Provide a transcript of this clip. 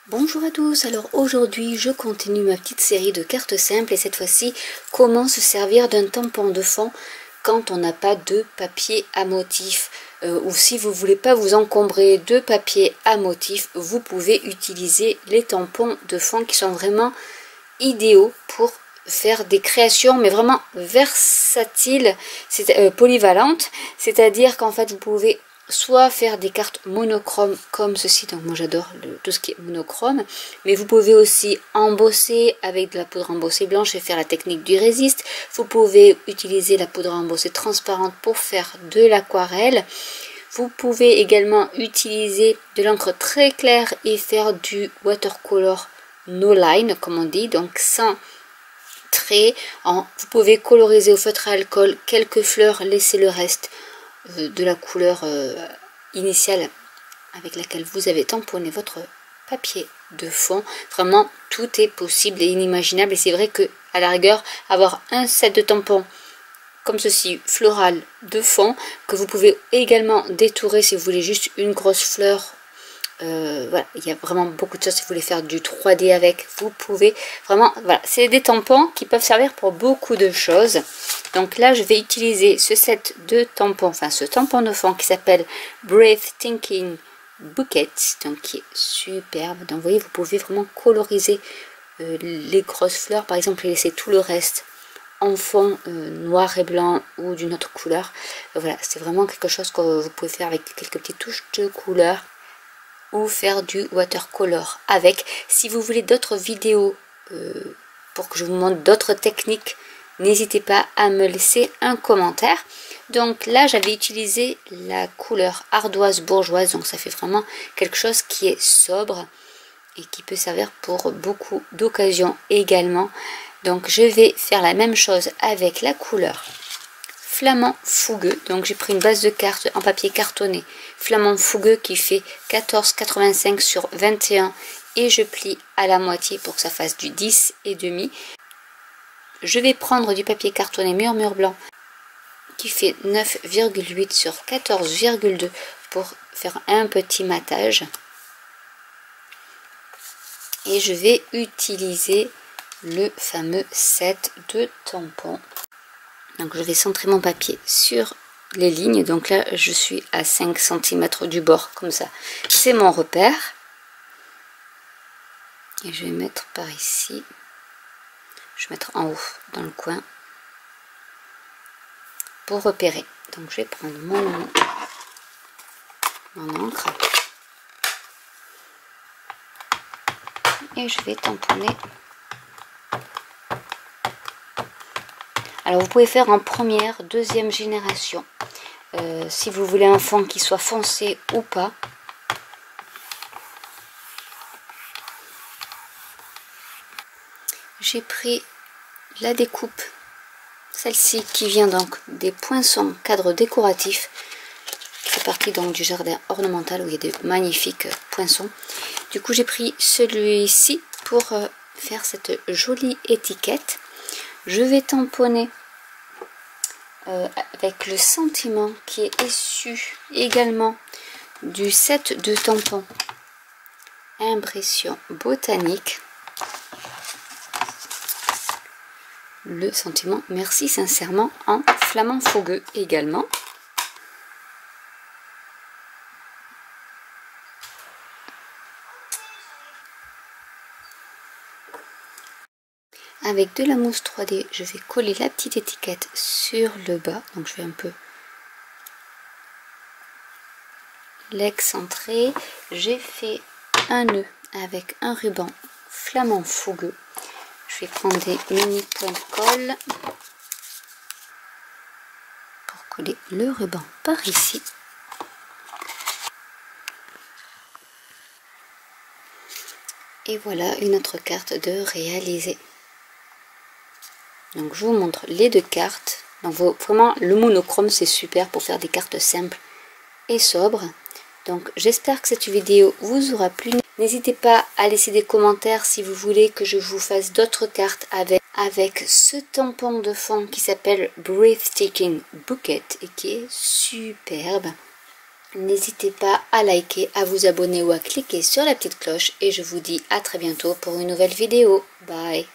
Bonjour à tous, alors aujourd'hui je continue ma petite série de cartes simples et cette fois-ci comment se servir d'un tampon de fond quand on n'a pas de papier à motif ou si vous voulez pas vous encombrer de papier à motif, vous pouvez utiliser les tampons de fond qui sont vraiment idéaux pour faire des créations mais vraiment versatiles, polyvalentes, c'est-à-dire qu'en fait vous pouvez soit faire des cartes monochromes comme ceci, donc moi j'adore tout ce qui est monochrome, mais vous pouvez aussi embosser avec de la poudre embossée blanche et faire la technique du résiste. Vous pouvez utiliser la poudre embossée transparente pour faire de l'aquarelle. Vous pouvez également utiliser de l'encre très claire et faire du watercolor no line comme on dit, donc sans trait. Vous pouvez coloriser au feutre à alcool quelques fleurs, laisser le reste de la couleur initiale avec laquelle vous avez tamponné votre papier de fond. Vraiment tout est possible et inimaginable, et c'est vrai que à la rigueur avoir un set de tampons comme ceci floral de fond que vous pouvez également détourer si vous voulez juste une grosse fleur. Voilà, il y a vraiment beaucoup de choses. Si vous voulez faire du 3D avec, vous pouvez vraiment, voilà, c'est des tampons qui peuvent servir pour beaucoup de choses. Donc là je vais utiliser ce set de tampons, enfin ce tampon de fond qui s'appelle Breathtaking Bouquet, donc qui est superbe. Donc vous voyez, vous pouvez vraiment coloriser les grosses fleurs par exemple et laisser tout le reste en fond noir et blanc ou d'une autre couleur. Voilà, c'est vraiment quelque chose que vous pouvez faire avec quelques petites touches de couleur ou faire du watercolor avec. Si vous voulez d'autres vidéos pour que je vous montre d'autres techniques, n'hésitez pas à me laisser un commentaire. Donc là j'avais utilisé la couleur ardoise bourgeoise, donc ça fait vraiment quelque chose qui est sobre et qui peut servir pour beaucoup d'occasions également. Donc je vais faire la même chose avec la couleur flamand fougueux. Donc j'ai pris une base de cartes en papier cartonné flamand fougueux qui fait 14,85 sur 21 et je plie à la moitié pour que ça fasse du 10,5. Je vais prendre du papier cartonné murmure blanc qui fait 9,8 sur 14,2 pour faire un petit matage. Et je vais utiliser le fameux set de tampons. Donc je vais centrer mon papier sur les lignes. Donc là je suis à 5 cm du bord comme ça. C'est mon repère. Et je vais mettre par ici. Je vais mettre en haut dans le coin pour repérer. Donc je vais prendre mon encre et je vais tamponner. Alors vous pouvez faire en première, deuxième génération si vous voulez un fond qui soit foncé ou pas. J'ai pris la découpe, celle-ci qui vient donc des poinçons cadres décoratifs, qui fait partie donc du jardin ornemental où il y a des magnifiques poinçons. Du coup j'ai pris celui-ci pour faire cette jolie étiquette. Je vais tamponner avec le sentiment qui est issu également du set de tampons Impression botanique. Le sentiment merci sincèrement en flamand fougueux également. Avec de la mousse 3D, je vais coller la petite étiquette sur le bas. Donc je vais un peu l'excentrer. J'ai fait un nœud avec un ruban flamand fougueux. Je vais prendre des mini points de colle pour coller le ruban par ici. Et voilà une autre carte de réaliser. Donc je vous montre les deux cartes. Donc vraiment le monochrome c'est super pour faire des cartes simples et sobres. Donc j'espère que cette vidéo vous aura plu. N'hésitez pas à laisser des commentaires si vous voulez que je vous fasse d'autres cartes avec ce tampon de fond qui s'appelle Breathtaking Bouquet et qui est superbe. N'hésitez pas à liker, à vous abonner ou à cliquer sur la petite cloche et je vous dis à très bientôt pour une nouvelle vidéo. Bye!